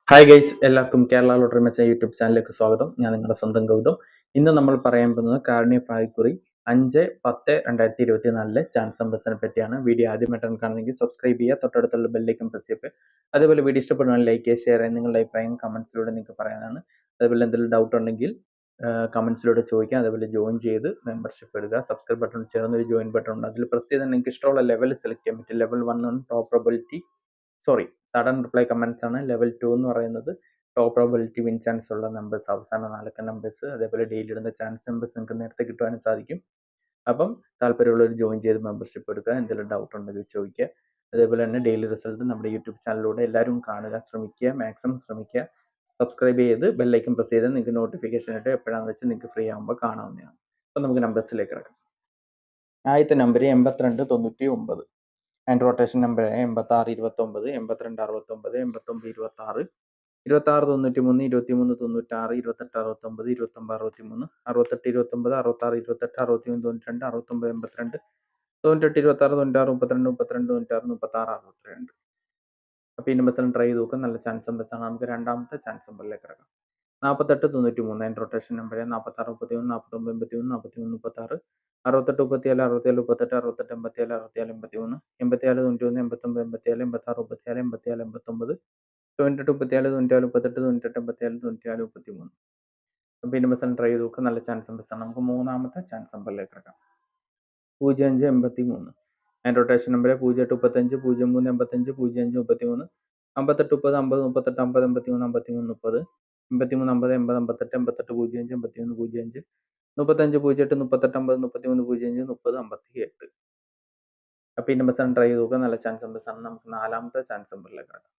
Hi guys, എല്ലാവർക്കും Kerala lottery മെച്ച YouTube ചാനലിലേക്ക് സ്വാഗതം. ഞാൻ നിങ്ങളുടെ സ്വന്തം ഗൗതം. ഇന്ന് നമ്മൾ പറയാൻ പോകുന്നത് കാരുണ്യ ഭാഗ്യക്കുറി 5/10/2024 ചാൻസ് നമ്പേഴ്സിനെ പറ്റിയാണ്. വീഡിയോ ആദ്യമായിട്ടാണ് കാണുന്നെങ്കിൽ സബ്സ്ക്രൈബ് ചെയ്യുക, തൊട്ടടുത്തുള്ള ബെല്ലൈക്കൺ പ്രസ് ചെയ്യുക. അതേപോലെ വീഡിയോ ഇഷ്ടപ്പെടുവാണെങ്കിൽ ലൈക്ക് ചെയ്യുക, ഷെയർ ചെയ്യുക. നിങ്ങളുടെ അഭിപ്രായം കമന്റ്സിലൂടെ നിങ്ങൾക്ക് പറയാനാണ്. അതേപോലെ എന്തെങ്കിലും ഡൗട്ട് ഉണ്ടെങ്കിൽ കമന്റ്സിലൂടെ ചോദിക്കാം. അതേപോലെ ജോയിൻ ചെയ്ത് മെമ്പർഷിപ്പ് എടുക്കുക. സബ്സ്ക്രൈബ് ബട്ടൺ ചേർന്ന് ഒരു ജോയിൻ ബട്ടൺ ഉണ്ട്, അതിൽ പ്രസ് ചെയ്താൽ നിങ്ങൾക്ക് ഇഷ്ടമുള്ള ലെവൽ സെലക്ട് ചെയ്യാൻ പറ്റും. ലെവൽ 1 ആണ് top probability, sudden reply comments ആണ്. ലെവൽ 2 എന്ന് പറയുന്നത് ടോപ്പ് പ്രോബിലിറ്റി വിൻ ചാൻസ് ഉള്ള നമ്പേഴ്സ്, അവസാന 4 നമ്പേഴ്സ്. അതേപോലെ ഡെയിലി ഇടുന്ന ചാൻസ് നമ്പേഴ്സ് നിങ്ങൾക്ക് നേരത്തെ കിട്ടുവാനും സാധിക്കും. അപ്പം താല്പര്യമുള്ളവർ ജോയിൻ ചെയ്ത് മെമ്പർഷിപ്പ് എടുക്കുക. എന്തെങ്കിലും ഡൗട്ട് ഉണ്ടെങ്കിൽ ചോദിക്കുക. അതേപോലെ തന്നെ ഡെയിലി റിസൾട്ട് നമ്മുടെ യൂട്യൂബ് ചാനലിലൂടെ എല്ലാവരും കാണുക ശ്രമിക്കുക, മാക്സിമം ശ്രമിക്കുക. സബ്സ്ക്രൈബ് ചെയ്ത് ബെല്ലൈക്കൺ പ്രസ് ചെയ്ത് നിങ്ങൾക്ക് നോട്ടിഫിക്കേഷൻ ആയിട്ട് എപ്പോഴാണെന്ന് വെച്ചാൽ നിങ്ങൾക്ക് ഫ്രീ ആകുമ്പോൾ കാണാവുന്നതാണ്. അപ്പം നമുക്ക് നമ്പേഴ്സിലേക്ക് കിടക്കാം. ആദ്യത്തെ നമ്പർ 8299. And rotation number 8629, 8269, 8926, 2693, 2396, 2869, 2963, 6829, 6628, 6392, 6982, 9826, 9632, 32, 96, 32. അപ്പോൾ ഈ നമ്പേഴ്സിലും ട്രൈ ചെയ്ത് നോക്കുക. നല്ല ചാൻസ് നമ്പേഴ്സാണ്. നമുക്ക് രണ്ടാമത്തെ ചാൻസ് നമ്പറിലേക്ക് കിടക്കാം. 4893 അതിൻ്റെ റൊട്ടേഷൻ നമ്പർ 4631, 4981, 4336, 6834, 6738, 6887, 6783, 8491, 89, 87, 86, 37, 84, 89, 98 34, 98, 38, 98, 84, 94, 93. അപ്പോൾ ഈ നമ്പേഴ്സിലും ട്രൈ ചെയ്ത് നോക്കുക. നല്ല ചാൻസ് നമ്പേഴ്സാണ്. നമുക്ക് മൂന്നാമത്തെ ചാൻസ് നമ്പറിലേക്ക് കിടക്കാം. 0583 അതിൻ്റെ റൊട്ടേഷൻ നമ്പർ 0835, 03 85, 05 33, 58 30, 50 38, 50 53, 53 30, 53 50, 80 58, 88 05, 81 05, 35 08 38 50, 33 05, 30 58. അപ്പോൾ ഈ നമ്പേഴ്സാണ് ട്രൈ ചെയ്ത് നോക്കുക. നല്ല ചാൻസ് നമ്പേഴ്സാണ്. നമുക്ക് നാലാമത്തെ ചാൻസ് നമ്പറിലേക്ക് കിടക്കാം.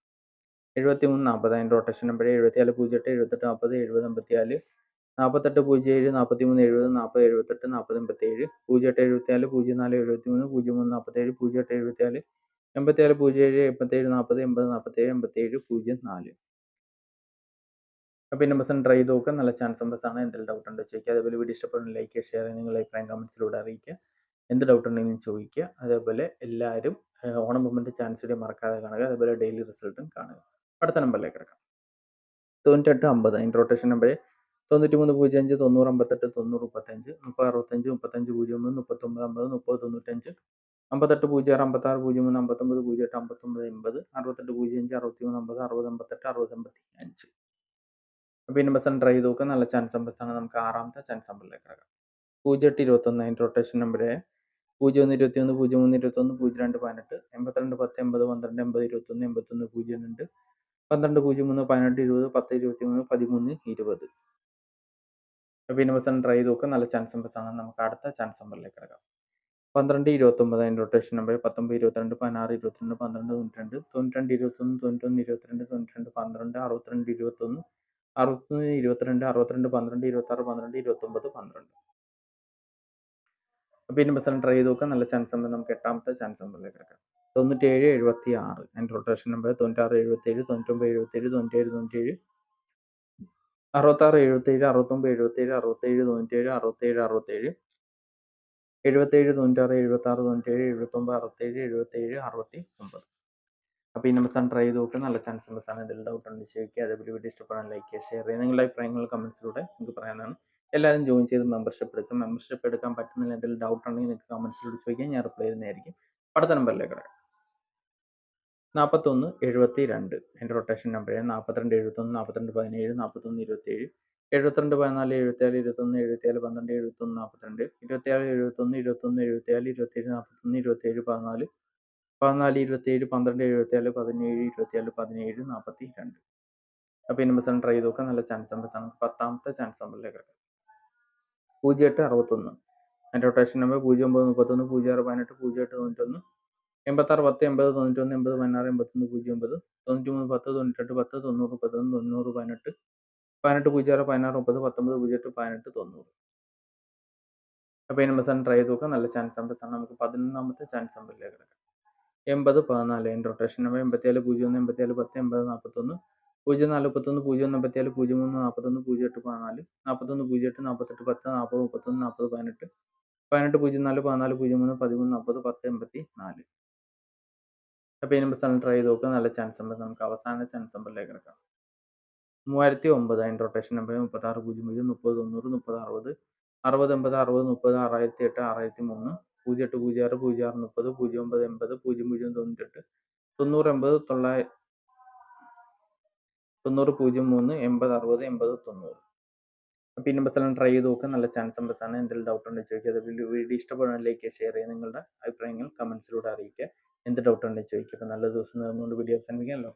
7340 അതിൻ്റെ റൊട്ടേഷൻ നമ്പർ 74 08 78 40 70 54, 48 07 43 70 40 78 40 87, 08 74 04 73 03 47, 08 74 87 07 87 40 80 47 87 04. അപ്പോൾ ഈ നമ്പേഴ്സ് ട്രൈ ചെയ്ത് നോക്കുക. നല്ല ചാൻസ് നമ്പേഴ്സാണ്. എന്തെങ്കിലും ഡൗട്ട് ഉണ്ടോ ചോദിക്കുക. അതേപോലെ വീഡിയോ ഇഷ്ടപ്പെടുന്ന ലൈക്ക് ഷെയർ നിങ്ങളുടെ അഭിപ്രായം കമന്റ്സിലൂടെ അറിയിക്കുക. എന്ത് ഡൗട്ട് ഉണ്ടെങ്കിലും ചോദിക്കുക. അതേപോലെ എല്ലാവരും ഓണം മൊമെന്റ് ചാൻസ് വീഡിയോ മറക്കാതെ കാണുക. അതേപോലെ ഡെയിലി റിസൾട്ടും കാണുക. അടുത്ത നമ്പറിലേക്ക് കിടക്കാം. 9850 അതിൻ്റെ റൊട്ടേഷൻ നമ്പർ 93 05 90 58 90 35, 30 65 35 03 39 50 30 95, 58 06 56 03 59 08 59 80, 68 05 63 50 60 58 60 85. അപ്പോൾ ഈ നമ്പേഴ്സ് ട്രൈ ചെയ്ത് നോക്കുക. നല്ല ചാൻസ് നമ്പേഴ്സാണ്. നമുക്ക് ആറാമത്തെ ചാൻസ് നമ്പറിലേക്ക് കിടക്കാം. 0821 അതിൻ്റെ റൊട്ടേഷൻ നമ്പർ 0121 03 21 02 18, 82 10 80 12 80 21 81 02, 12 03 18 20 10 23 13 20. അപ്പോൾ ഈ നമ്പേഴ്സ് ട്രൈ ചെയ്ത് നോക്കുക. നല്ല ചാൻസ് നമ്പേഴ്സാണ്. നമുക്ക് അടുത്ത ചാൻസ് നമ്പറിലേക്ക് കിടക്കാം. 12 29 അതിൻ്റെ റൊട്ടേഷൻ നമ്പർ 19 22 16 22 12 92 92 21 91 22 92 12 62 21 61 22 62 12 26 12 29 12. അപ്പോൾ ഈ നമ്പേഴ്സ് ട്രൈ ചെയ്ത് നോക്കുക. നല്ല ചാൻസ് നമ്പർ. നമുക്ക് എട്ടാമത്തെ ചാൻസ് നമ്പറിലേക്ക് കിടക്കാം. 97 76 അതിൻ്റെ റൊട്ടേഷൻ നമ്പർ 96 77 99 77 97 97, 66 77 69 77 67 97 67 67, 77 96 76 97 79 67 77 69. അപ്പോൾ ഈ നമ്പേഴ്സാണ് ട്രൈ ചെയ്ത് നോക്കുക. നല്ല ചാൻസ് നമ്പേഴ്സാണ്. എന്തെങ്കിലും ഡൗട്ട് ഉണ്ടെങ്കിൽ ചോദിക്കുക. അതേപോലെ വീഡിയോ ഇഷ്ടപ്പെടാൻ ലൈക്ക് ചെയ്യുക, ഷെയർ ചെയ്യുക. നിങ്ങളുടെ അഭിപ്രായങ്ങൾ കമന്റ്സിലൂടെ നിങ്ങൾക്ക് പറയാനാണ്. എല്ലാവരും ജോയിൻ ചെയ്ത് മെമ്പർഷിപ്പ് എടുക്കും. മെമ്പർഷിപ്പ് എടുക്കാൻ പറ്റുന്നില്ല, എന്തെങ്കിലും ഡൗട്ട് ഉണ്ടെങ്കിൽ നിങ്ങൾക്ക് കമന്റ്സിലൂടെ ചോദിക്കുക, ഞാൻ റിപ്ലൈ ചെയ്യുന്നതായിരിക്കും. അടുത്ത നമ്പറിലേക്ക് കിടക്കാം. 41 72 അതിൻ്റെ റൊട്ടേഷൻ നമ്പർ 42 71 42 17 41 27, 72 14 77 21 77 12 71 42, 27 71 21 77 27 41 27 14 14 27 12 77 17 27 17 42. അപ്പോൾ ഈ നമ്പേഴ്സ് ട്രൈ ചെയ്ത് നോക്കുക. നല്ല ചാൻസ് നമ്പേഴ്സാണ്. പത്താമത്തെ ചാൻസ് നമ്പറിലേക്ക് കിടക്കാം. 08 61 അതിൻ്റെ റൊട്ടേഷൻ നമ്പർ 09 31 06 18 08 91, 86 10 80 91 80 16 81 09, 93 10 98 10 90 11 90 18 18 06 16 30 19 08 18 90. അപ്പോൾ ഈ നമ്പേഴ്സാണ് ട്രൈ ചെയ്ത് നോക്കുക. നല്ല ചാൻസ് നമ്പേഴ്സാണ്. നമുക്ക് 11ാമത്തെ ചാൻസ് നമ്പറിലേക്ക് കിടക്കാം. 80 14 അതിൻ്റെ റൊട്ടേഷൻ നമ്പർ 87 01 87 10 80 41, 04 31 01 87 03 41 08 14, 41 08 48 10 40 31 40 18, 18 04 14 03 13 40 10 84. അപ്പോൾ ഈ നമ്പേഴ്സാണ് ട്രൈ ചെയ്ത് നോക്കുക. നല്ല ചാൻസ് നമ്പർ. നമുക്ക് അവസാന ചാൻസ് നമ്പറിലേക്ക് കിടക്കാം. 3009 അതിൻ്റെ റൊട്ടേഷൻ നമ്പർ 3600 30 90 30 60 60 80 60 30 6008 6003 0806 06 30 0980 0098 90 80 9003 80 60 80 90. അപ്പോൾ ഈ നമ്പേഴ്സെല്ലാം ട്രൈ ചെയ്ത് നോക്കുക. നല്ല ചാൻസ് നമ്പേഴ്സാണ്. എന്തെങ്കിലും ഡൗട്ട് ഉണ്ടെങ്കിൽ ചോദിക്കുക. അതേപോലെ വീഡിയോ ഇഷ്ടപ്പെടുകയാണെങ്കിൽ ലൈക്ക് ചെയ്യുക, ഷെയർ ചെയ്യുക, നിങ്ങളുടെ അഭിപ്രായങ്ങൾ കമൻസിലൂടെ അറിയിക്കുക. എന്ത് ഡൗട്ട് ഉണ്ടെങ്കിൽ ചോദിക്കുക. അപ്പോൾ നല്ല ദിവസം നേർന്നുകൊണ്ട് വീഡിയോ അവസാനിപ്പിക്കാം. എല്ലാ